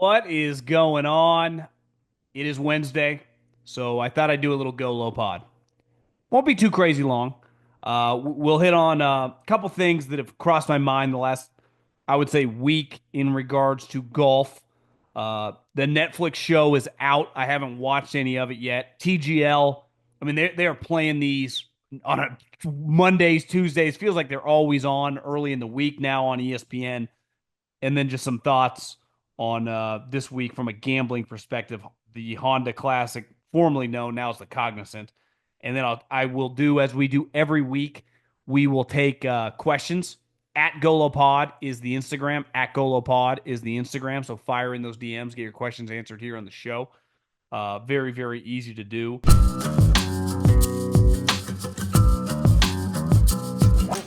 What is going on? It is Wednesday, so I thought I'd do a little go low pod. Won't be too crazy long. We'll hit on a couple things that have crossed my mind the last, I would say, week in regards to golf. The Netflix show is out. I haven't watched any of it yet. TGL. I mean, they are playing these on Mondays, Tuesdays. Feels like they're always on early in the week now on ESPN. And then just some thoughts on this week from a gambling perspective. The Honda Classic, formerly known now as the Cognizant, and then I will do as we do every week. We will take questions. At GoLow is the Instagram. At GoLow is the Instagram. So fire in those DMs, get your questions answered here on the show. Very, very easy to do.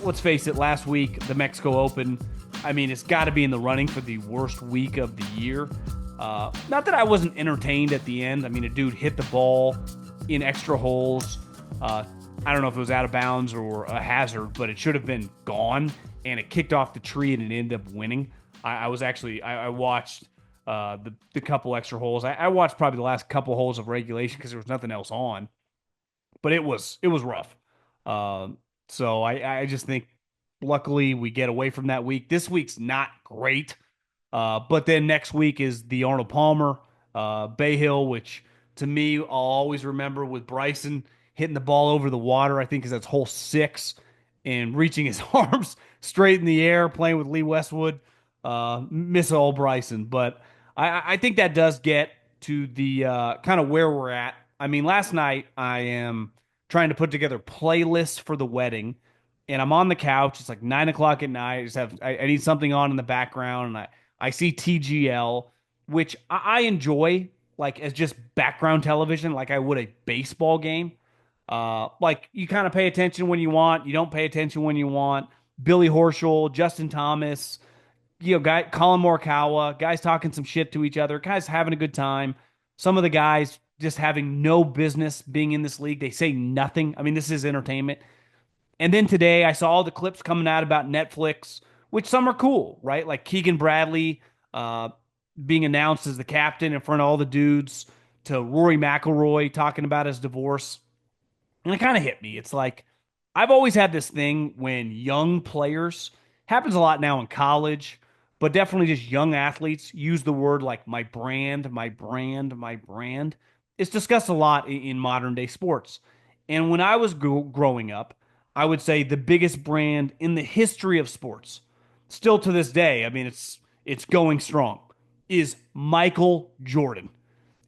Let's face it, last week, the Mexico Open, I mean, it's got to be in the running for the worst week of the year. Not that I wasn't entertained at the end. I mean, a dude hit the ball in extra holes. I don't know if it was out of bounds or a hazard, but it should have been gone. And it kicked off the tree and it ended up winning. I was actually, I watched the couple extra holes. I watched probably the last couple holes of regulation because there was nothing else on. But it was rough. So I just think luckily we get away from that week. This week's not great. But then next week is the Arnold Palmer, Bay Hill, which to me I'll always remember with Bryson hitting the ball over the water. I think because that's hole 6 and reaching his arms straight in the air, playing with Lee Westwood. Miss old Bryson, but I think that does get to the kind of where we're at. I mean, last night I am trying to put together playlists for the wedding, and I'm on the couch. It's like 9 o'clock at night. I need something on in the background, and I see TGL, which I enjoy like as just background television, like I would a baseball game. Like you kind of pay attention when you want, you don't pay attention when you want. Billy Horschel, Justin Thomas, Colin Morikawa, guys talking some shit to each other, guys having a good time. Some of the guys just having no business being in this league. They say nothing. I mean, this is entertainment. And then today I saw all the clips coming out about Netflix, which some are cool, right? Like Keegan Bradley uh, being announced as the captain in front of all the dudes, to Rory McIlroy talking about his divorce. And it kind of hit me. It's like I've always had this thing when young players, happens a lot now in college, but definitely just young athletes use the word like my brand, my brand, my brand. It's discussed a lot in modern day sports. And when I was growing up, I would say the biggest brand in the history of sports, still to this day, I mean it's going strong, is Michael Jordan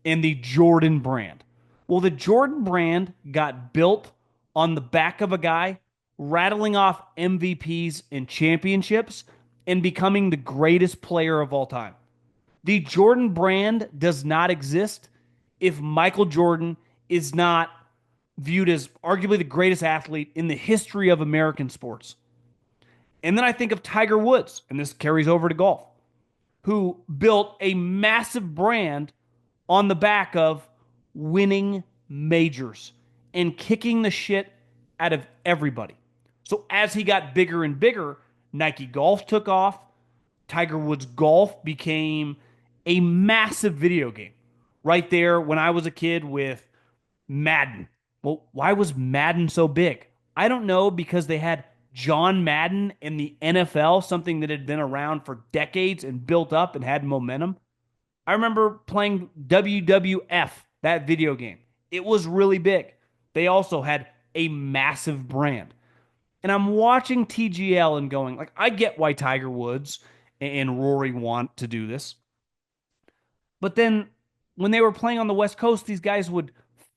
and the Jordan brand. Well, the Jordan brand got built on the back of a guy rattling off MVPs and championships and becoming the greatest player of all time. The Jordan brand does not exist if Michael Jordan is not viewed as arguably the greatest athlete in the history of American sports. And then I think of Tiger Woods, and this carries over to golf, who built a massive brand on the back of winning majors and kicking the shit out of everybody. So as he got bigger and bigger, Nike Golf took off. Tiger Woods Golf became a massive video game. Right there when I was a kid with Madden. Well, why was Madden so big? I don't know, because they had John Madden in the NFL, something that had been around for decades and built up and had momentum. I remember playing WWF, that video game. It was really big. They also had a massive brand. And I'm watching TGL and going, like, I get why Tiger Woods and Rory want to do this. But then when they were playing on the West Coast, these guys would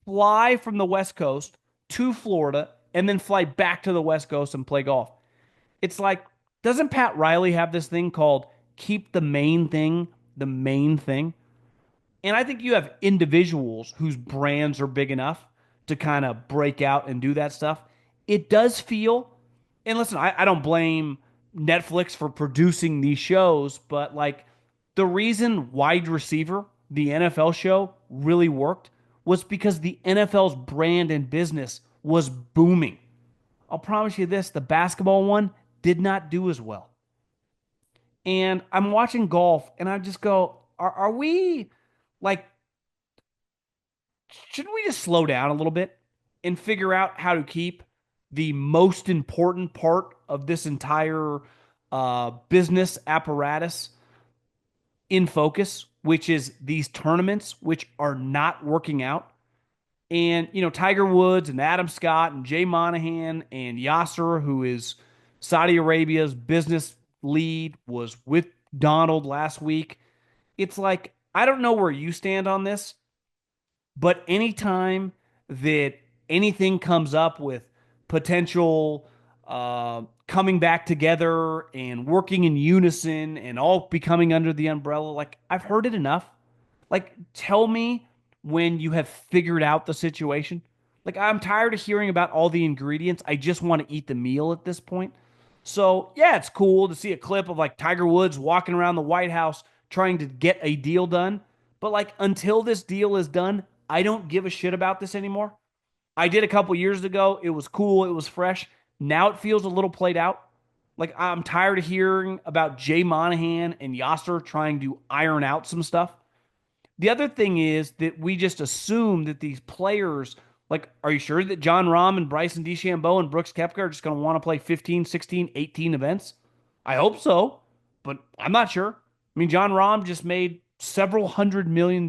fly from the West Coast to Florida and then fly back to the West Coast and play golf. It's like, doesn't Pat Riley have this thing called keep the main thing? And I think you have individuals whose brands are big enough to kind of break out and do that stuff. It does feel, and listen, I don't blame Netflix for producing these shows, but like the reason Wide Receiver, the NFL show, really worked was because the NFL's brand and business was booming. I'll promise you this, the basketball one did not do as well. And I'm watching golf and I just go, are we like, shouldn't we just slow down a little bit and figure out how to keep the most important part of this entire business apparatus in focus, which is these tournaments, which are not working out? And, Tiger Woods and Adam Scott and Jay Monahan and Yasser, who is Saudi Arabia's business lead, was with Donald last week. It's like, I don't know where you stand on this, but anytime that anything comes up with potential coming back together and working in unison and all becoming under the umbrella, like I've heard it enough. Like, tell me when you have figured out the situation. Like, I'm tired of hearing about all the ingredients. I just want to eat the meal at this point. So, yeah, it's cool to see a clip of like Tiger Woods walking around the White House trying to get a deal done. But, like, until this deal is done, I don't give a shit about this anymore. I did a couple years ago. It was cool. It was fresh. Now it feels a little played out. Like, I'm tired of hearing about Jay Monahan and Yasser trying to iron out some stuff. The other thing is that we just assume that these players, like, are you sure that John Rahm and Bryson DeChambeau and Brooks Koepka are just going to want to play 15, 16, 18 events? I hope so, but I'm not sure. I mean, John Rahm just made several $100 million.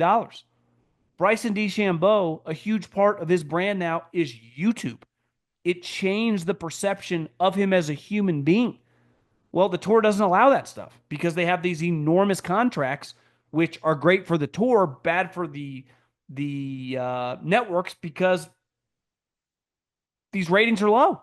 Bryson DeChambeau, a huge part of his brand now is YouTube. It changed the perception of him as a human being. Well, the tour doesn't allow that stuff because they have these enormous contracts, which are great for the tour, bad for the networks because these ratings are low.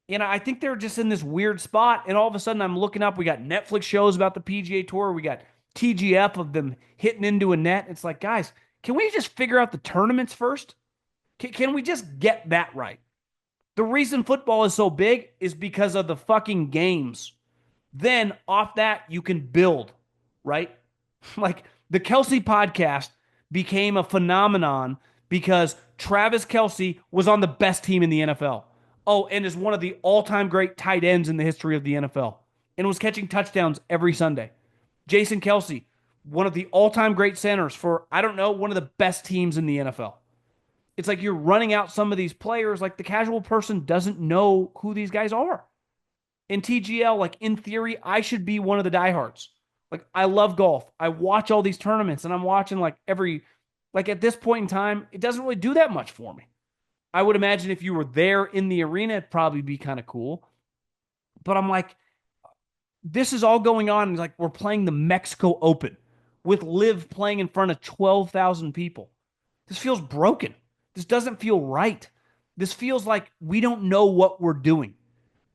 And I think they're just in this weird spot. And all of a sudden, I'm looking up. We got Netflix shows about the PGA Tour. We got TGF of them hitting into a net. It's like, guys, can we just figure out the tournaments first? Can we just get that right? The reason football is so big is because of the fucking games. Then off that, you can build, right? Like the Kelsey podcast became a phenomenon because Travis Kelsey was on the best team in the NFL. Oh, and is one of the all-time great tight ends in the history of the NFL and was catching touchdowns every Sunday. Jason Kelsey, one of the all-time great centers for, I don't know, one of the best teams in the NFL. It's like you're running out some of these players, like the casual person doesn't know who these guys are. In TGL, like in theory, I should be one of the diehards. Like I love golf. I watch all these tournaments and I'm watching like at this point in time, it doesn't really do that much for me. I would imagine if you were there in the arena, it'd probably be kind of cool. But I'm like, this is all going on. Like we're playing the Mexico Open with Liv playing in front of 12,000 people. This feels broken. This doesn't feel right. This feels like we don't know what we're doing.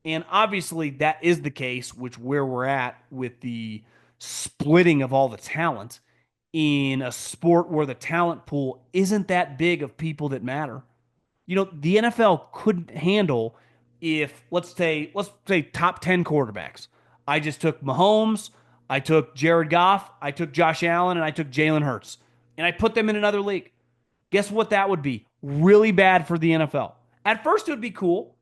And obviously that is the case, which where we're at with the splitting of all the talent in a sport where the talent pool isn't that big of people that matter. The NFL couldn't handle if let's say top 10 quarterbacks. I just took Mahomes, I took Jared Goff, I took Josh Allen, and I took Jalen Hurts. And I put them in another league. Guess what that would be? Really bad for the NFL. At first, it would be cool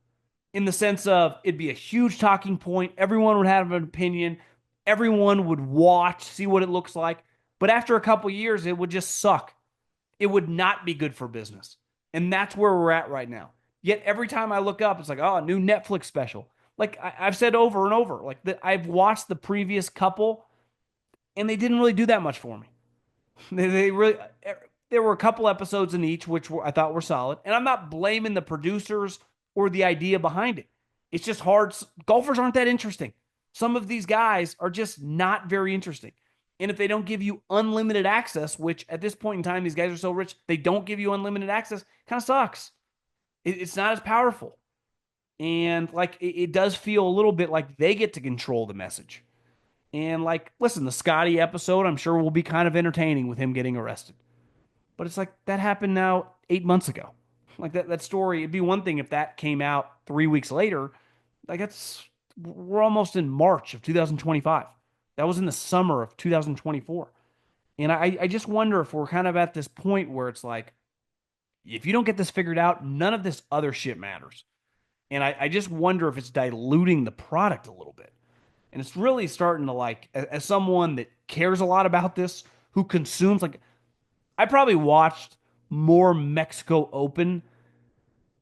in the sense of it'd be a huge talking point. Everyone would have an opinion. Everyone would watch, see what it looks like. But after a couple years, it would just suck. It would not be good for business. And that's where we're at right now. Yet every time I look up, it's like, oh, a new Netflix special. Like I've said over and over, like I've watched the previous couple, and they didn't really do that much for me. They really there were a couple episodes in each I thought were solid, and I'm not blaming the producers or the idea behind it. It's just hard. Golfers aren't that interesting. Some of these guys are just not very interesting. And if they don't give you unlimited access, which at this point in time, these guys are so rich, they don't give you unlimited access, kind of sucks. It's not as powerful. And like it does feel a little bit like they get to control the message. And like, listen, the Scotty episode, I'm sure will be kind of entertaining with him getting arrested. But it's like that happened now 8 months ago. Like that story, it'd be one thing if that came out 3 weeks later. Like we're almost in March of 2025. That was in the summer of 2024. And I just wonder if we're kind of at this point where it's like, if you don't get this figured out, none of this other shit matters. And I just wonder if it's diluting the product a little bit. And it's really starting to like, as someone that cares a lot about this, who consumes like I probably watched more Mexico Open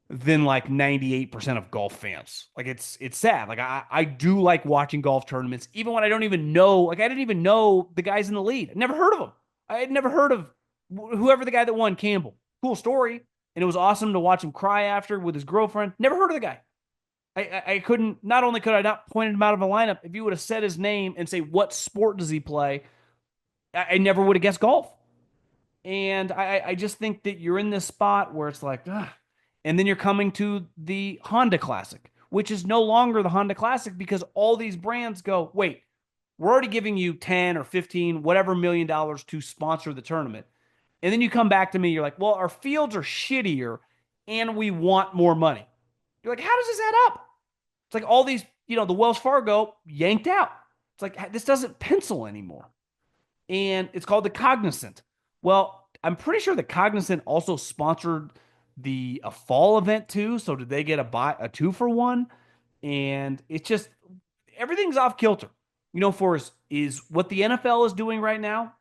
than like 98% of golf fans. Like it's sad. Like I do like watching golf tournaments, even when I don't even know, like I didn't even know the guys in the lead. I'd never heard of them. I had never heard of whoever the guy that won, Campbell. Cool story. And it was awesome to watch him cry after with his girlfriend. Never heard of the guy. I couldn't, not only could I not point him out of a lineup, if you would have said his name and say, what sport does he play? I never would have guessed golf. And I just think that you're in this spot where it's like, ugh. And then you're coming to the Honda Classic, which is no longer the Honda Classic because all these brands go, wait, we're already giving you 10 or 15, whatever $1 million to sponsor the tournament. And then you come back to me, you're like, well, our fields are shittier and we want more money. You're like, how does this add up? It's like all these, the Wells Fargo yanked out. It's like, this doesn't pencil anymore. And it's called the Cognizant. Well, I'm pretty sure the Cognizant also sponsored the a fall event too. So did they get a 2-for-1? And it's just everything's off kilter. For us is what the NFL is doing right now.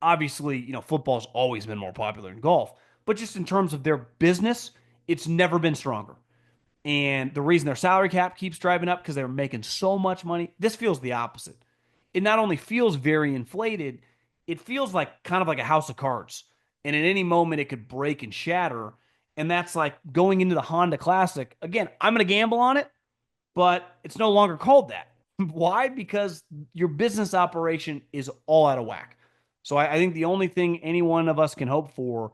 Obviously, football's always been more popular than golf, but just in terms of their business, it's never been stronger. And the reason their salary cap keeps driving up because they're making so much money. This feels the opposite. It not only feels very inflated, it feels like kind of like a house of cards. And at any moment, it could break and shatter. And that's like going into the Honda Classic. Again, I'm going to gamble on it, but it's no longer called that. Why? Because your business operation is all out of whack. So I think the only thing any one of us can hope for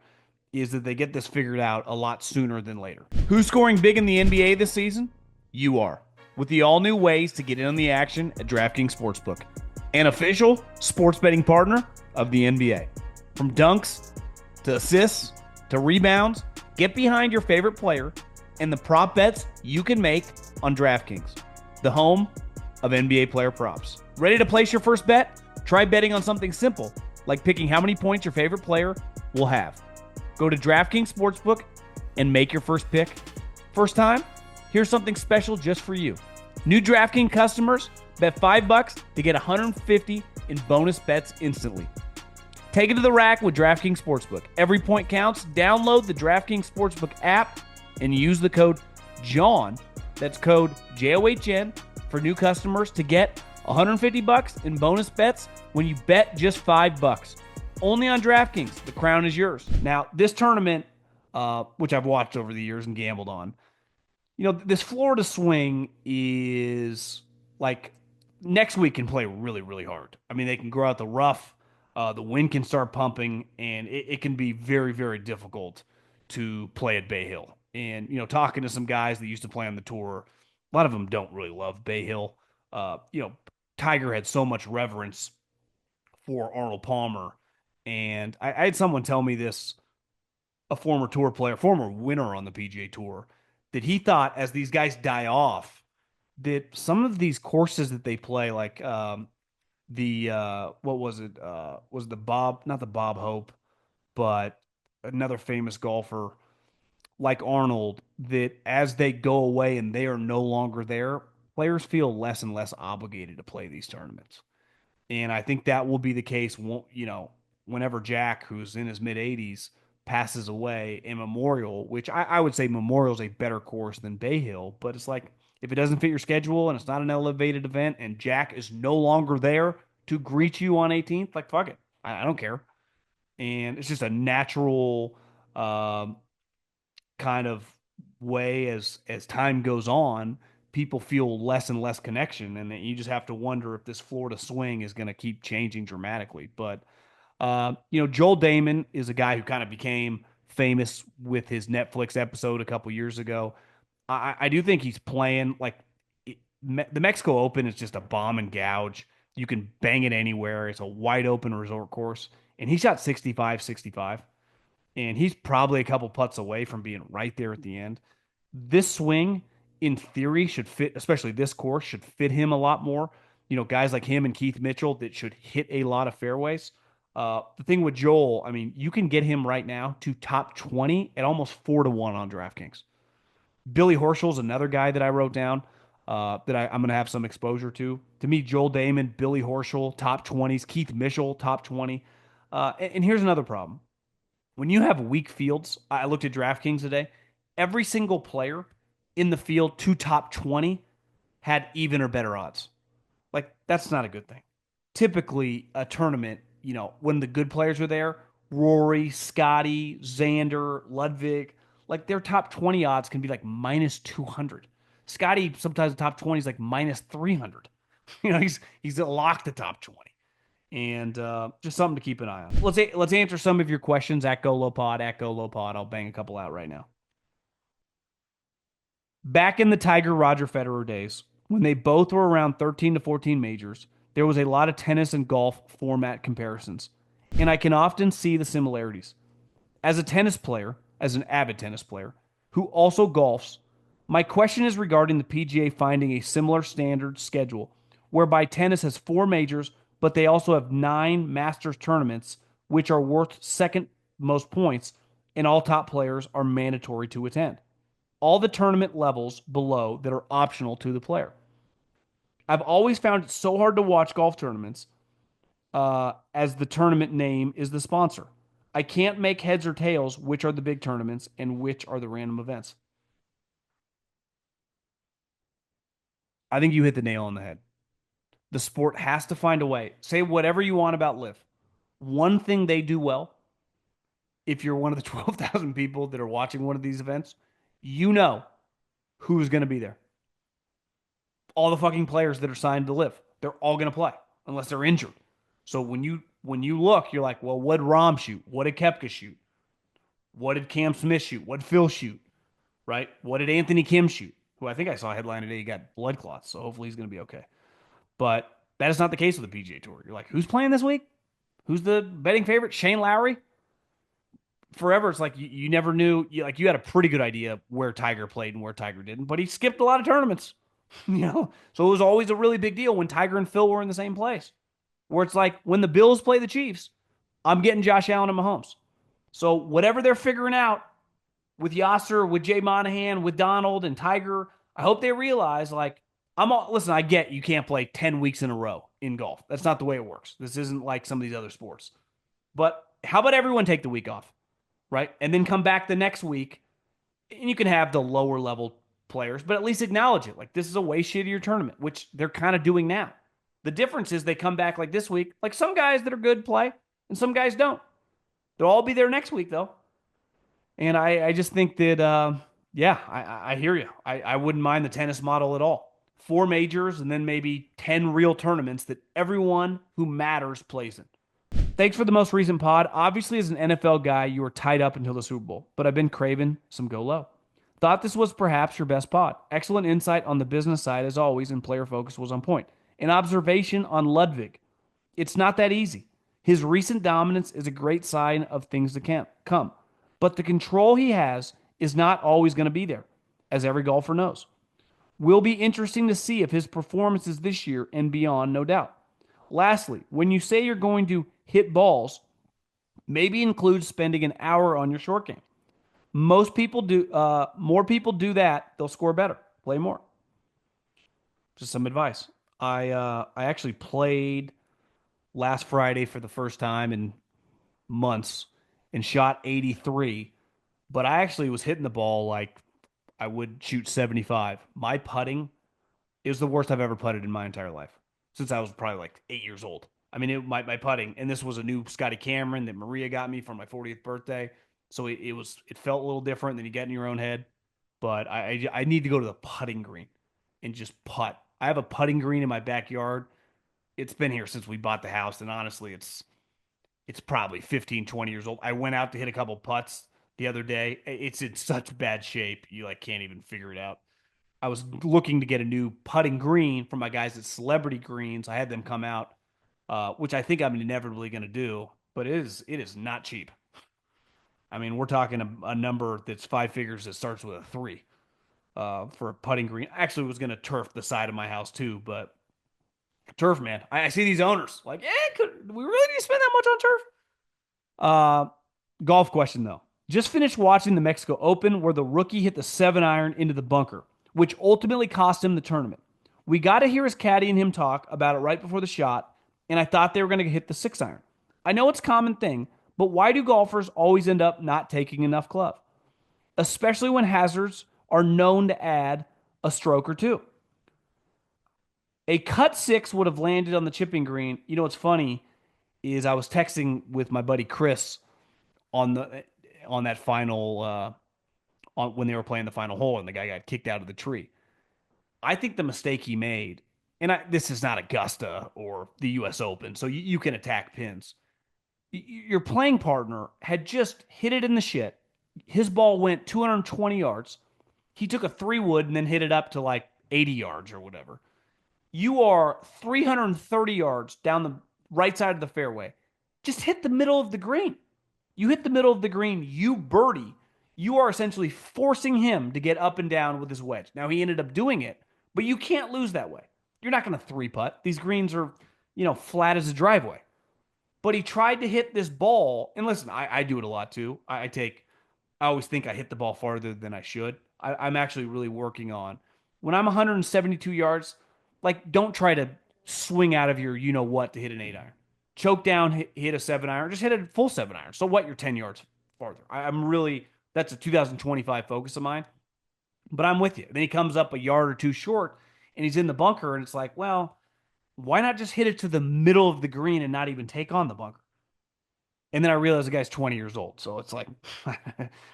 is that they get this figured out a lot sooner than later. Who's scoring big in the NBA this season? You are, with the all new ways to get in on the action at DraftKings Sportsbook, an official sports betting partner of the NBA. From dunks to assists to rebounds, get behind your favorite player and the prop bets you can make on DraftKings, the home of NBA player props. Ready to place your first bet? Try betting on something simple, like picking how many points your favorite player will have. Go to DraftKings Sportsbook and make your first pick. First time? Here's something special just for you. New DraftKings customers bet $5 to get $150 in bonus bets instantly. Take it to the rack with DraftKings Sportsbook. Every point counts. Download the DraftKings Sportsbook app and use the code JOHN, that's code JOHN, for new customers to get $150 in bonus bets when you bet just $5. Only on DraftKings. The crown is yours. Now, this tournament, which I've watched over the years and gambled on, this Florida swing is like next week can play really, really hard. I mean, they can grow out the rough. The wind can start pumping, and it can be very, very difficult to play at Bay Hill. And, talking to some guys that used to play on the tour, a lot of them don't really love Bay Hill. Tiger had so much reverence for Arnold Palmer. And I had someone tell me this, a former tour player, former winner on the PGA Tour, that he thought as these guys die off, that some of these courses that they play, like what was it? Was the Bob, not the Bob Hope, but another famous golfer like Arnold, that as they go away and they are no longer there, players feel less and less obligated to play these tournaments. And I think that will be the case, whenever Jack, who's in his mid 80s, passes away in Memorial, which I would say Memorial is a better course than Bay Hill. But it's like, if it doesn't fit your schedule and it's not an elevated event and Jack is no longer there to greet you on 18th, like, fuck it. I don't care. And it's just a natural kind of way as time goes on, people feel less and less connection, and you just have to wonder if this Florida swing is going to keep changing dramatically. But Joel Damon is a guy who kind of became famous with his Netflix episode a couple years ago. I do think he's playing like the Mexico Open is just a bomb and gouge. You can bang it anywhere. It's a wide open resort course, and he shot 65, and he's probably a couple putts away from being right there at the end. This swing, in theory, should fit, especially this course, should fit him a lot more. Guys like him and Keith Mitchell that should hit a lot of fairways. The thing with Joel, I mean, you can get him right now to top 20 at almost 4-1 on DraftKings. Billy Horschel's another guy that I wrote down that I'm going to have some exposure to. To me, Joel Damon, Billy Horschel, top 20s, Keith Mitchell, top 20. And here's another problem. When you have weak fields, I looked at DraftKings today. Every single player in the field to top 20 had even or better odds. Like, that's not a good thing. Typically, a tournament, when the good players are there, Rory, Scotty, Xander, Ludwig, like their top 20 odds can be like minus 200. Scotty, sometimes the top 20 is like minus 300. He's locked the top 20. And just something to keep an eye on. Let's answer some of your questions at GoLowPod, at GoLowPod. I'll bang a couple out right now. Back in the Tiger Roger Federer days, when they both were around 13 to 14 majors, there was a lot of tennis and golf format comparisons, and I can often see the similarities. As a tennis player, as an avid tennis player, who also golfs, my question is regarding the PGA finding a similar standard schedule whereby tennis has four majors, but they also have nine Masters tournaments, which are worth second most points, and all top players are mandatory to attend. All the tournament levels below that are optional to the player. I've always found it so hard to watch golf tournaments as the tournament name is the sponsor. I can't make heads or tails which are the big tournaments and which are the random events. I think you hit the nail on the head. The sport has to find a way. Say whatever you want about Live. One thing they do well, if you're one of the 12,000 people that are watching one of these events, you know who's going to be there. All the fucking players that are signed to Live, they're all going to play unless they're injured. So when you look, you're like, well, what did Rom shoot? What did Kepka shoot? What did Cam Smith shoot? What did Phil shoot? Right? What did Anthony Kim shoot? Who I think I saw a headline today. He got blood clots, so hopefully he's going to be okay. But that is not the case with the PGA Tour. You're like, who's playing this week? Who's the betting favorite? Shane Lowry? Forever, it's like you never knew. You had a pretty good idea where Tiger played and where Tiger didn't, but he skipped a lot of tournaments. So it was always a really big deal when Tiger and Phil were in the same place. Where it's like when the Bills play the Chiefs, I'm getting Josh Allen and Mahomes. So whatever they're figuring out with Yasser, with Jay Monahan, with Donald and Tiger, I hope they realize like listen, I get you can't play 10 weeks in a row in golf. That's not the way it works. This isn't like some of these other sports. But how about everyone take the week off, right? And then come back the next week and you can have the lower level players, but at least acknowledge it. Like this is a way shittier tournament, which they're kind of doing now. The difference is they come back like this week. Like some guys that are good play and some guys don't. They'll all be there next week though. And I just think that, yeah, I hear you. I wouldn't mind the tennis model at all. Four majors and then maybe 10 real tournaments that everyone who matters plays in. Thanks for the most recent pod. Obviously, as an NFL guy, you were tied up until the Super Bowl, but I've been craving some go low. Thought this was perhaps your best pod. Excellent insight on the business side as always, and player focus was on point. An observation on Ludwig. It's not that easy. His recent dominance is a great sign of things to come, but the control he has is not always going to be there, as every golfer knows. Will be interesting to see if his performances this year and beyond, no doubt. Lastly, when you say you're going to hit balls, maybe include spending an hour on your short game. Most people do. More people do that. They'll score better. Play more. Just some advice. I actually played last Friday for the first time in months and shot 83, but I actually was hitting the ball like I would shoot 75. My putting is the worst I've ever putted in my entire life since I was probably like 8 years old. I mean, my putting, and this was a new Scotty Cameron that Maria got me for my 40th birthday. So it felt a little different than you get in your own head. But I need to go to the putting green and just putt. I have a putting green in my backyard. It's been here since we bought the house, and honestly, it's probably 15, 20 years old. I went out to hit a couple putts the other day. It's in such bad shape, you like can't even figure it out. I was looking to get a new putting green from my guys at Celebrity Greens. I had them come out, which I think I'm inevitably going to do, but it is not cheap. I mean, we're talking a number that's five figures that starts with a three for a putting green. I actually was going to turf the side of my house too, but turf, man. I see these owners like, do we really need to spend that much on turf? Golf question though. Just finished watching the Mexico Open where the rookie hit the 7-iron into the bunker, which ultimately cost him the tournament. We got to hear his caddy and him talk about it right before the shot, and I thought they were going to hit the 6-iron. I know it's a common thing, but why do golfers always end up not taking enough club, especially when hazards are known to add a stroke or two? A cut six would have landed on the chipping green. You know what's funny is I was texting with my buddy Chris on the on that final on when they were playing the final hole and the guy got kicked out of the tree. I think the mistake he made, and this is not Augusta or the U.S. Open, so you can attack pins. Your playing partner had just hit it in the shit. His ball went 220 yards. He took a 3-wood and then hit it up to like 80 yards or whatever. You are 330 yards down the right side of the fairway. Just hit the middle of the green. You hit the middle of the green, you birdie. You are essentially forcing him to get up and down with his wedge. Now, he ended up doing it, but you can't lose that way. You're not going to three putt. These greens are, flat as a driveway. But he tried to hit this ball. And listen, I do it a lot too. I always think I hit the ball farther than I should. I'm actually really working on when I'm 172 yards, like don't try to swing out of your what to hit an 8-iron. Choke down, hit a 7-iron, just hit a full 7-iron. So what? You're 10 yards farther. I'm really, that's a 2025 focus of mine. But I'm with you. Then he comes up a yard or two short and he's in the bunker. And it's like, well, why not just hit it to the middle of the green and not even take on the bunker? And then I realized the guy's 20 years old. So it's like,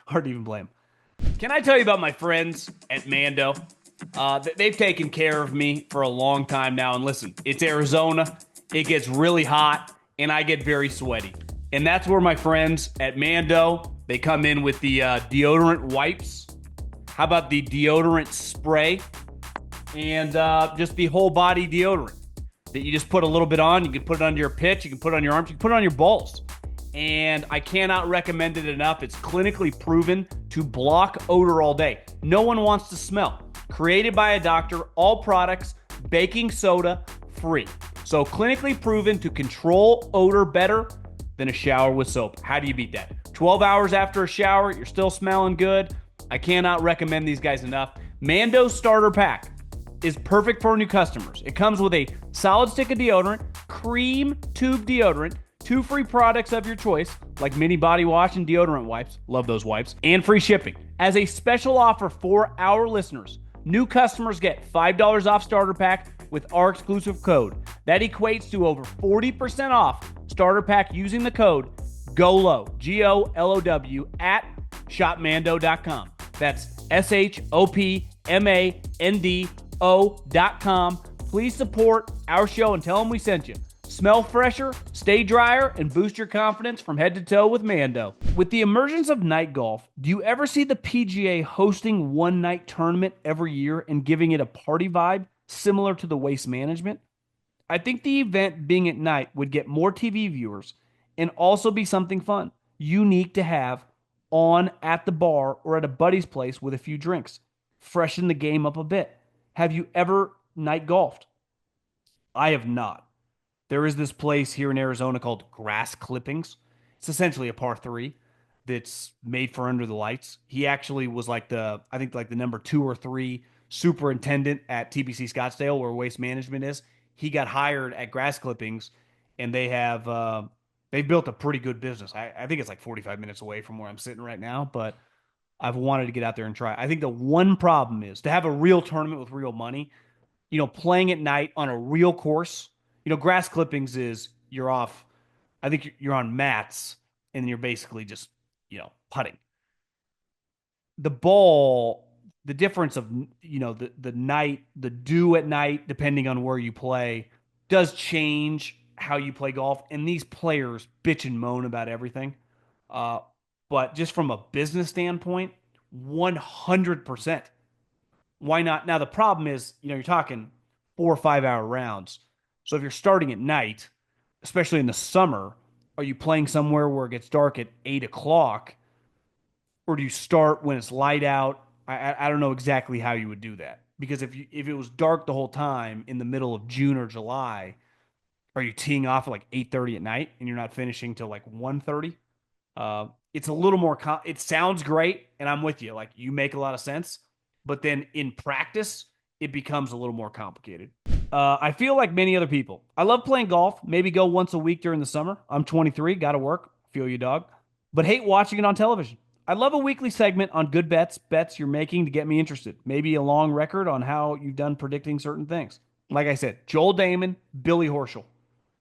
hard to even blame him. Can I tell you about my friends at Mando? They've taken care of me for a long time now. And listen, it's Arizona. It gets really hot and I get very sweaty. And that's where my friends at Mando, they come in with the deodorant wipes. How about the deodorant spray? And just the whole body deodorant that you just put a little bit on. You can put it under your pitch. You can put it on your arms. You can put it on your balls. And I cannot recommend it enough. It's clinically proven to block odor all day. No one wants to smell. Created by a doctor, all products, baking soda free. So clinically proven to control odor better than a shower with soap. How do you beat that? 12 hours after a shower, you're still smelling good. I cannot recommend these guys enough. Mando Starter Pack is perfect for new customers. It comes with a solid stick of deodorant, cream tube deodorant, 2 free products of your choice, like mini body wash and deodorant wipes. Love those wipes. And free shipping. As a special offer for our listeners, new customers get $5 off starter pack with our exclusive code. That equates to over 40% off starter pack using the code GOLOW, GOLOW, at shopmando.com. That's SHOPMANDO.com. Please support our show and tell them we sent you. Smell fresher, stay drier, and boost your confidence from head to toe with Mando. With the emergence of night golf, do you ever see the PGA hosting one night tournament every year and giving it a party vibe similar to the Waste Management? I think the event being at night would get more TV viewers and also be something fun, unique to have on at the bar or at a buddy's place with a few drinks. Freshen the game up a bit. Have you ever night golfed? I have not. There is this place here in Arizona called Grass Clippings. It's essentially a par 3 that's made for under the lights. He actually was like the number 2 or 3 superintendent at TBC Scottsdale, where Waste Management is. He got hired at Grass Clippings, and they've built a pretty good business. I think it's like 45 minutes away from where I'm sitting right now, but I've wanted to get out there and try. I think the one problem is to have a real tournament with real money, playing at night on a real course. Grass Clippings is you're off. I think you're on mats and you're basically just, putting. The ball, the difference of, the night, the dew at night, depending on where you play, does change how you play golf. And these players bitch and moan about everything. But just from a business standpoint, 100%. Why not? Now, the problem is, you're talking 4 or 5 hour rounds. So if you're starting at night, especially in the summer, are you playing somewhere where it gets dark at 8 o'clock? Or do you start when it's light out? I don't know exactly how you would do that. Because if it was dark the whole time in the middle of June or July, are you teeing off at like 8:30 at night and you're not finishing till like 1:30? It's a little more, it sounds great, and I'm with you. Like, you make a lot of sense. But then in practice, it becomes a little more complicated. I feel like many other people. I love playing golf, maybe go once a week during the summer. I'm 23, got to work. Feel you, dog. But hate watching it on television. I love a weekly segment on good bets you're making to get me interested. Maybe a long record on how you've done predicting certain things. Like I said, Joel Damon, Billy Horschel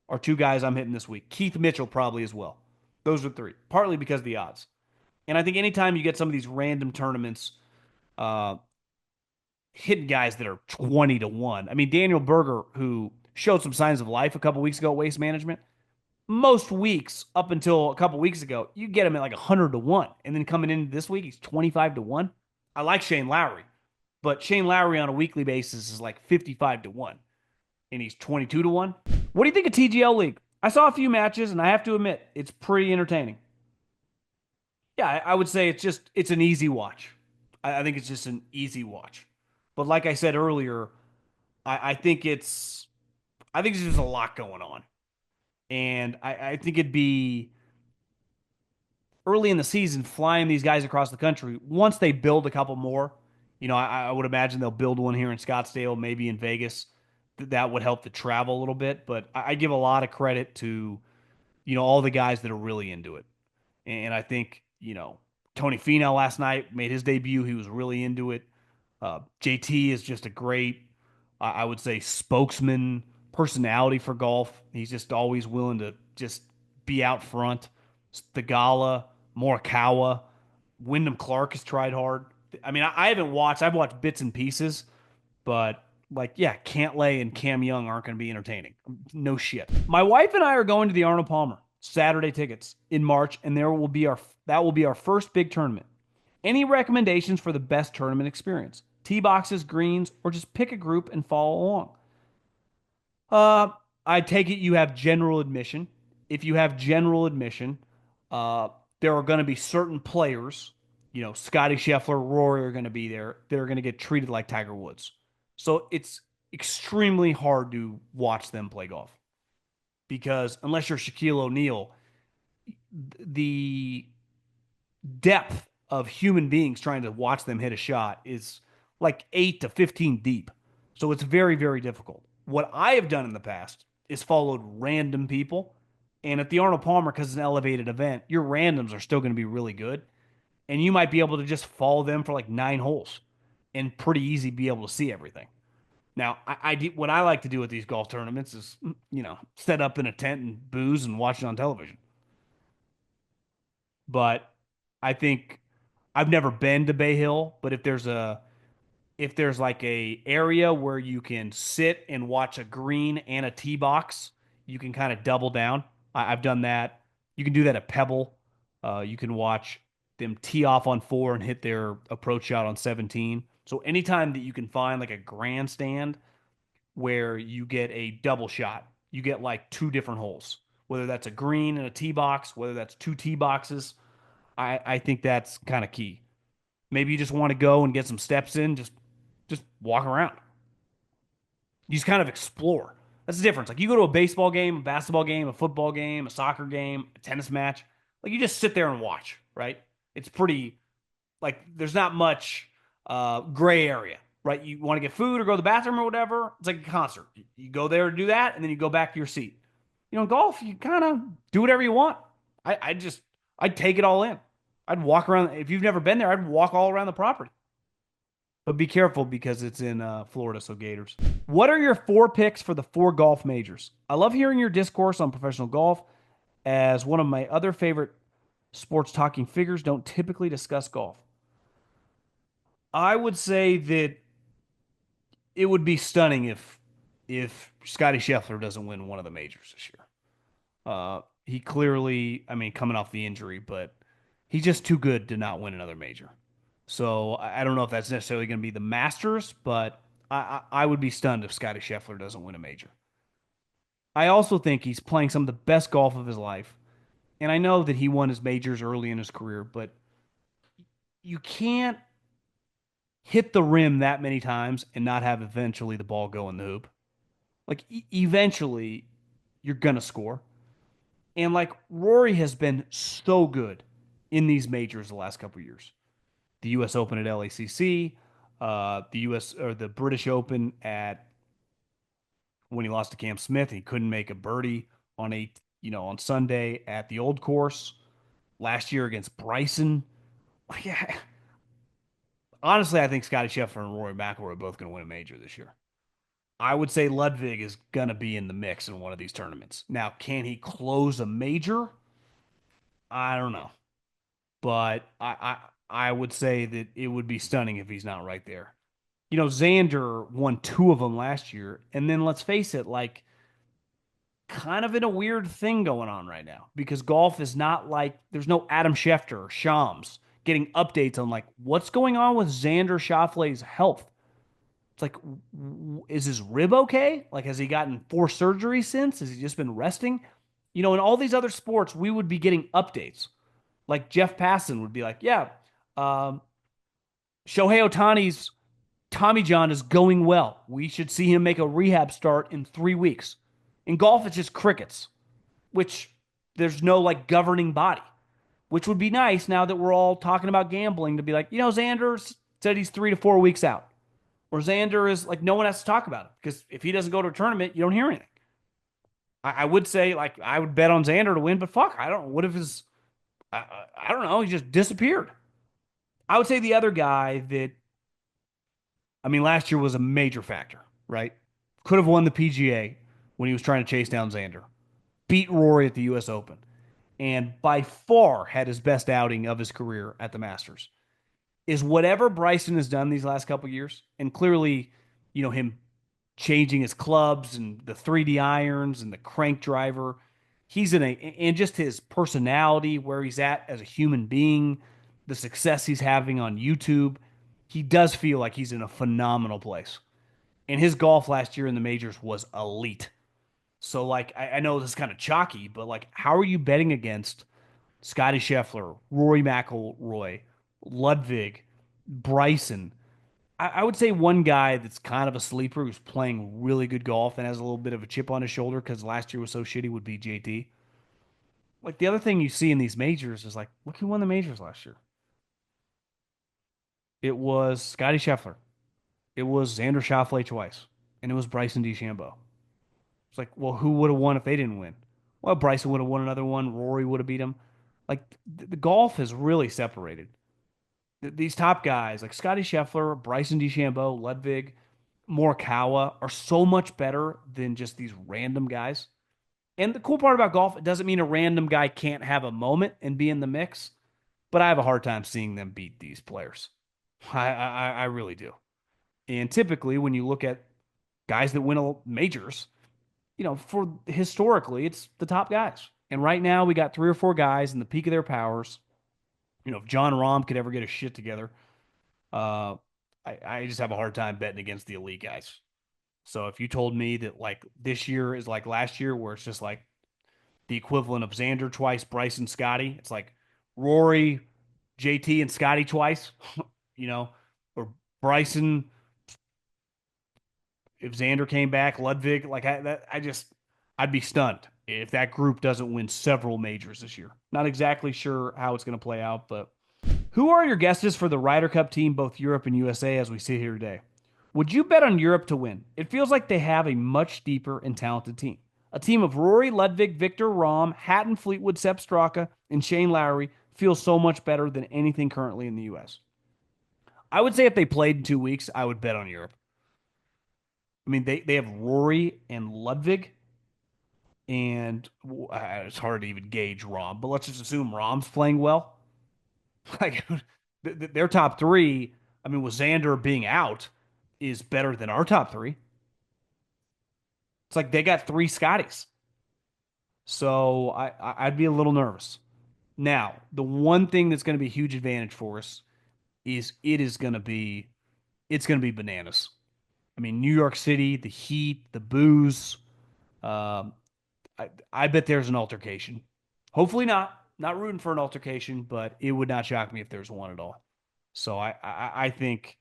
are two guys I'm hitting this week. Keith Mitchell probably as well. Those are three, partly because of the odds. And I think anytime you get some of these random tournaments, uh, hitting guys that are 20 to 1. I mean, Daniel Berger, who showed some signs of life a couple weeks ago at Waste Management, most weeks up until a couple weeks ago, you get him at like 100 to 1. And then coming into this week, he's 25 to 1. I like Shane Lowry, but Shane Lowry on a weekly basis is like 55 to 1, and he's 22 to 1. What do you think of TGL League? I saw a few matches, and I have to admit, it's pretty entertaining. Yeah, I would say it's an easy watch. I think it's just an easy watch. But like I said earlier, I think I think there's just a lot going on. And I think it'd be early in the season flying these guys across the country. Once they build a couple more, I would imagine they'll build one here in Scottsdale, maybe in Vegas. That would help the travel a little bit. But I give a lot of credit to, all the guys that are really into it. And I think, Tony Finau last night made his debut. He was really into it. JT is just a great, I would say, spokesman personality for golf. He's just always willing to just be out front. Thagala, Morikawa, Wyndham Clark has tried hard. I mean, I haven't watched. I've watched bits and pieces, but like, yeah, Cantlay and Cam Young aren't going to be entertaining. No shit. My wife and I are going to the Arnold Palmer Saturday tickets in March, and that will be our first big tournament. Any recommendations for the best tournament experience? Tee boxes, greens, or just pick a group and follow along? Uh, I take it you have general admission. If you have general admission, uh, there are going to be certain players, Scotty Scheffler, Rory are going to be there. They're going to get treated like Tiger Woods. So it's extremely hard to watch them play golf because unless you're Shaquille O'Neal, the depth of human beings trying to watch them hit a shot is like 8 to 15 deep. So it's very, very difficult. What I have done in the past is followed random people. And at the Arnold Palmer, because it's an elevated event, your randoms are still going to be really good. And you might be able to just follow them for like 9 holes and pretty easy be able to see everything. Now, what I like to do at these golf tournaments is, set up in a tent and booze and watch it on television. But I think I've never been to Bay Hill, but if there's like a area where you can sit and watch a green and a tee box, you can kind of double down. I've done that. You can do that at Pebble. You can watch them tee off on 4 and hit their approach shot on 17. So anytime that you can find like a grandstand where you get a double shot, you get like two different holes, whether that's a green and a tee box, whether that's two tee boxes. I think that's kind of key. Maybe you just want to go and get some steps in, just walk around. You just kind of explore. That's the difference. Like you go to a baseball game, a basketball game, a football game, a soccer game, a tennis match. Like you just sit there and watch, right? It's pretty like there's not much gray area, right? You want to get food or go to the bathroom or whatever. It's like a concert. You go there to do that, and then you go back to your seat. Golf, you kind of do whatever you want. I'd take it all in. I'd walk around. If you've never been there, I'd walk all around the property. But be careful because it's in Florida, so Gators. What are your 4 picks for the 4 golf majors? I love hearing your discourse on professional golf, as one of my other favorite sports talking figures don't typically discuss golf. I would say that it would be stunning if Scotty Scheffler doesn't win one of the majors this year. He clearly, I mean, coming off the injury, but he's just too good to not win another major. So I don't know if that's necessarily going to be the Masters, but I would be stunned if Scotty Scheffler doesn't win a major. I also think he's playing some of the best golf of his life. And I know that he won his majors early in his career, but you can't hit the rim that many times and not have eventually the ball go in the hoop. Like, eventually, you're going to score. And like Rory has been so good in these majors the last couple of years. The U.S. Open at LACC, the U.S. or the British Open at when he lost to Cam Smith. He couldn't make a birdie on Sunday at the old course. Last year against Bryson. Yeah, honestly, I think Scotty Scheffler and Rory McIlroy are both going to win a major this year. I would say Ludwig is going to be in the mix in one of these tournaments. Now, can he close a major? I don't know, but I would say that it would be stunning if he's not right there. Xander won two of them last year, and then let's face it, like kind of in a weird thing going on right now because golf is not like there's no Adam Schefter or Shams getting updates on like what's going on with Xander Schauffele's health. It's like, is his rib okay? Like, has he gotten four surgeries since? Has he just been resting? In all these other sports, we would be getting updates. Like Jeff Passan would be like, yeah, um, Shohei Otani's Tommy John is going well. We should see him make a rehab start in 3 weeks. In golf, it's just crickets, which there's no like governing body, which would be nice now that we're all talking about gambling to be like, Xander said he's 3 to 4 weeks out. Or Xander is like, no one has to talk about it because if he doesn't go to a tournament, you don't hear anything. I would say, like, I would bet on Xander to win, but fuck, I don't know. What if I don't know, he just disappeared. I would say the other guy that, I mean, last year was a major factor, right? Could have won the PGA when he was trying to chase down Xander, beat Rory at the U.S. Open, and by far had his best outing of his career at the Masters. Is whatever Bryson has done these last couple years, and clearly, him changing his clubs and the 3D irons and the crank driver, and just his personality, where he's at as a human being, the success he's having on YouTube, he does feel like he's in a phenomenal place. And his golf last year in the majors was elite. So, like, I know this is kind of chalky, but like, how are you betting against Scotty Scheffler, Rory McIlroy, Ludwig, Bryson? I would say one guy that's kind of a sleeper who's playing really good golf and has a little bit of a chip on his shoulder because last year was so shitty would be JT. Like the other thing you see in these majors is like, look who won the majors last year. It was Scotty Scheffler. It was Xander Schauffele twice, and it was Bryson DeChambeau. It's like, well, who would have won if they didn't win? Well, Bryson would have won another one. Rory would have beat him. Like the golf has really separated. These top guys like Scotty Scheffler, Bryson DeChambeau, Ludwig, Morikawa are so much better than just these random guys. And the cool part about golf, it doesn't mean a random guy can't have a moment and be in the mix, but I have a hard time seeing them beat these players. I really do. And typically, when you look at guys that win majors, for historically, it's the top guys. And right now, we got three or four guys in the peak of their powers. If John Rahm could ever get his shit together, uh, I just have a hard time betting against the elite guys. So if you told me that like this year is like last year, where it's just like the equivalent of Xander twice, Bryson, Scotty, it's like Rory, JT, and Scotty twice, or Bryson if Xander came back, Ludwig, like I'd be stunned if that group doesn't win several majors this year. Not exactly sure how it's going to play out, but who are your guesses for the Ryder Cup team, both Europe and USA, as we sit here today? Would you bet on Europe to win? It feels like they have a much deeper and talented team. A team of Rory, Ludwig, Victor, Rahm, Hatton, Fleetwood, Sepp Straka, and Shane Lowry feels so much better than anything currently in the U.S. I would say if they played in 2 weeks, I would bet on Europe. I mean, they have Rory and Ludwig, and it's hard to even gauge Rahm, but let's just assume Rahm's playing well. Like their top three, I mean, with Xander being out, is better than our top three. It's like they got three Scotties. So I'd be a little nervous. Now, the one thing that's going to be a huge advantage for us is it's going to be bananas. I mean, New York City, the heat, the booze. Um, I bet there's an altercation. Hopefully not. Not rooting for an altercation, but it would not shock me if there's one at all. So I think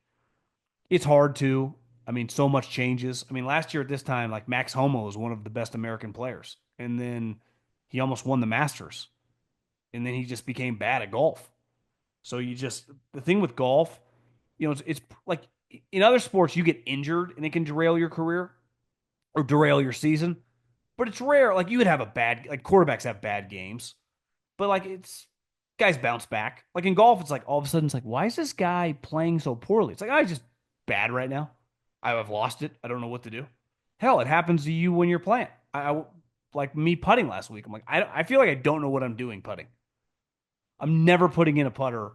it's hard to. I mean, so much changes. I mean, last year at this time, like Max Homa was one of the best American players, and then he almost won the Masters, and then he just became bad at golf. So the thing with golf, it's like in other sports you get injured and it can derail your career. or derail your season. But it's rare. Like you would have a bad like quarterbacks have bad games, but like it's guys bounce back. Like in golf, it's like all of a sudden it's like, why is this guy playing so poorly? It's like I just bad right now. I've lost it. I don't know what to do. Hell, it happens to you when you're playing. Like me putting last week. I'm like I feel like I don't know what I'm doing putting. I'm never putting in a putter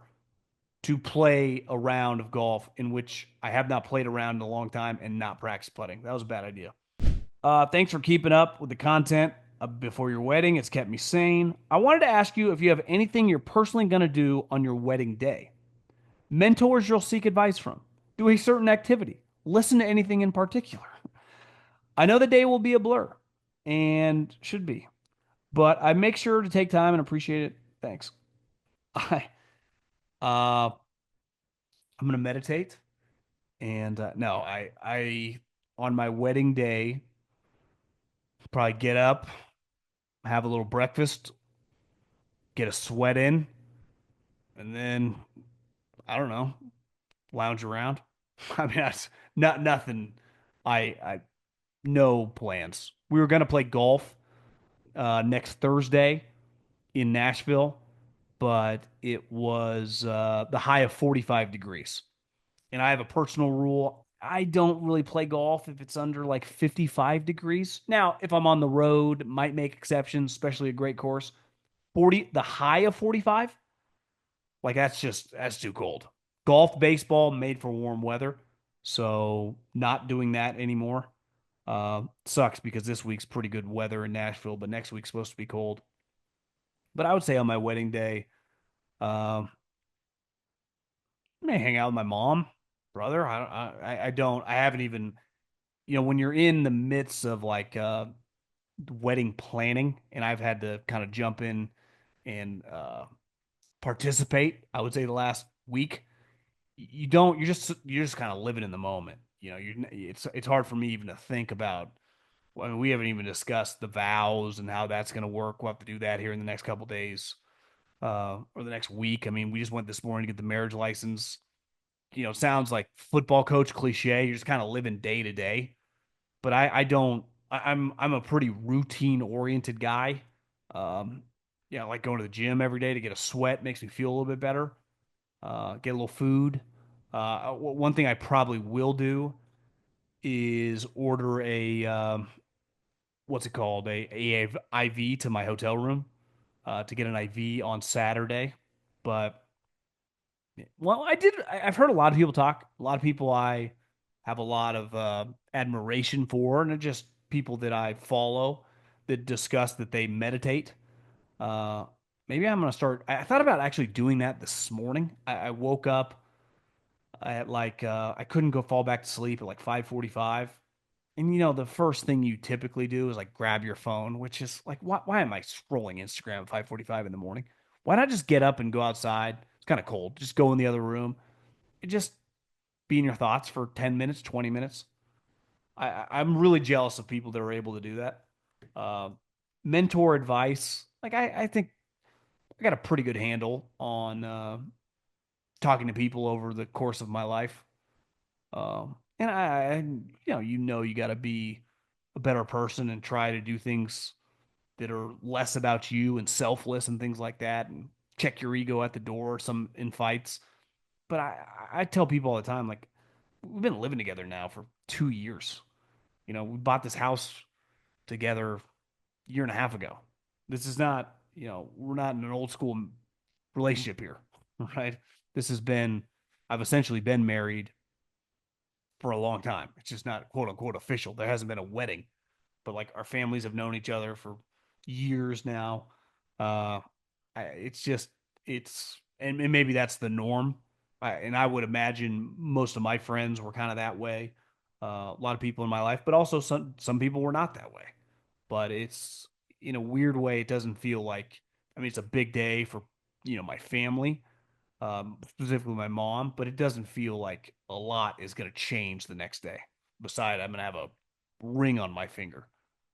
to play a round of golf in which I have not played around in a long time and not practice putting. That was a bad idea. Thanks for keeping up with the content before your wedding. It's kept me sane. I wanted to ask you if you have anything you're personally going to do on your wedding day. Mentors you'll seek advice from. Do a certain activity. Listen to anything in particular. I know the day will be a blur and should be, but I make sure to take time and appreciate it. Thanks. I, I'm going to meditate. And no, on my wedding day, probably get up, have a little breakfast, get a sweat in, and then I don't know, lounge around. I mean, that's not nothing. I no plans. We were gonna play golf next Thursday in Nashville, but it was the high of 45 degrees. And I have a personal rule. I don't really play golf if it's under like 55 degrees. Now, if I'm on the road, might make exceptions, especially a great course. 40, the high of 45, like that's too cold. Golf, baseball made for warm weather. So not doing that anymore. Sucks because this week's pretty good weather in Nashville, but next week's supposed to be cold. But I would say on my wedding day, um, I may hang out with my mom, brother. I haven't even, when you're in the midst of like wedding planning, and I've had to kind of jump in and participate. I would say the last week, you don't. You're just kind of living in the moment. It's hard for me even to think about. I mean, we haven't even discussed the vows and how that's going to work. We'll have to do that here in the next couple days, or the next week. I mean, we just went this morning to get the marriage license. Sounds like football coach cliche. You're just kind of living day to day. But I don't. I'm a pretty routine oriented guy. Um, I like going to the gym every day to get a sweat. Makes me feel a little bit better. Get a little food. One thing I probably will do is order a what's it called, a IV to my hotel room to get an IV on Saturday. But well, I've heard a lot of people talk. A lot of people I have a lot of admiration for, and they're just people that I follow that discuss that they meditate. Uh, Maybe I'm gonna start. I thought about actually doing that this morning. I woke up at like I couldn't go fall back to sleep at like 5:45. And the first thing you typically do is like grab your phone, which is like why am I scrolling Instagram at 5:45 in the morning? Why not just get up and go outside? It's kind of cold. Just go in the other room and just be in your thoughts for 10 minutes, 20 minutes. I'm really jealous of people that are able to do that. Uh, Mentor advice. Like I think I got a pretty good handle on talking to people over the course of my life. And you got to be a better person and try to do things that are less about you and selfless and things like that, and check your ego at the door. Some in fights, but I tell people all the time, like we've been living together now for 2 years. We bought this house together a year and a half ago. This is not, we're not in an old school relationship here, right? This has been, I've essentially been married for a long time. It's just not quote unquote official. There hasn't been a wedding, but like our families have known each other for years now. Uh, it's just and maybe that's the norm. And I would imagine most of my friends were kind of that way. A lot of people in my life, but also some people were not that way. But it's in a weird way, it doesn't feel like. I mean, it's a big day for my family, specifically my mom, but it doesn't feel like a lot is going to change the next day. Besides, I'm going to have a ring on my finger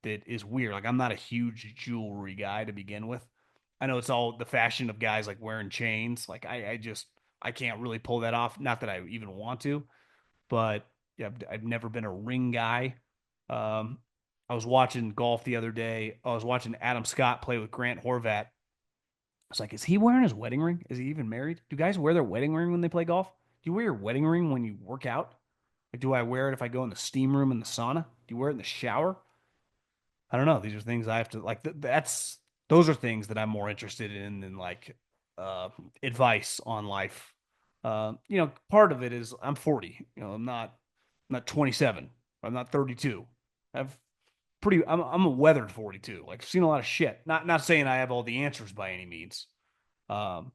that is weird. Like, I'm not a huge jewelry guy to begin with. I know it's all the fashion of guys like wearing chains. Like, I can't really pull that off. Not that I even want to, but yeah, I've never been a ring guy. Um, I was watching golf the other day. I was watching Adam Scott play with Grant Horvat. I was like, is he wearing his wedding ring? Is he even married? Do guys wear their wedding ring when they play golf? Do you wear your wedding ring when you work out? Like, do I wear it if I go in the steam room in the sauna? Do you wear it in the shower? I don't know. These are things I have to like. That's those are things that I'm more interested in than like uh, advice on life. Part of it is I'm 40. I'm not 27. I'm not 32. I've I'm a weathered 42. Like I've seen a lot of shit. Not saying I have all the answers by any means. Um,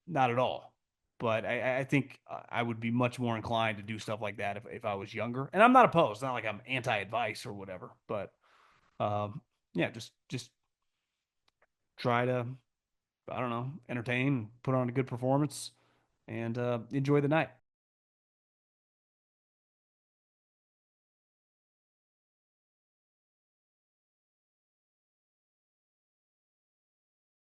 Not at all. But I think I would be much more inclined to do stuff like that if I was younger. And I'm not opposed. It's not like I'm anti-advice or whatever. But um, yeah, just try to, I don't know, entertain, put on a good performance, and enjoy the night.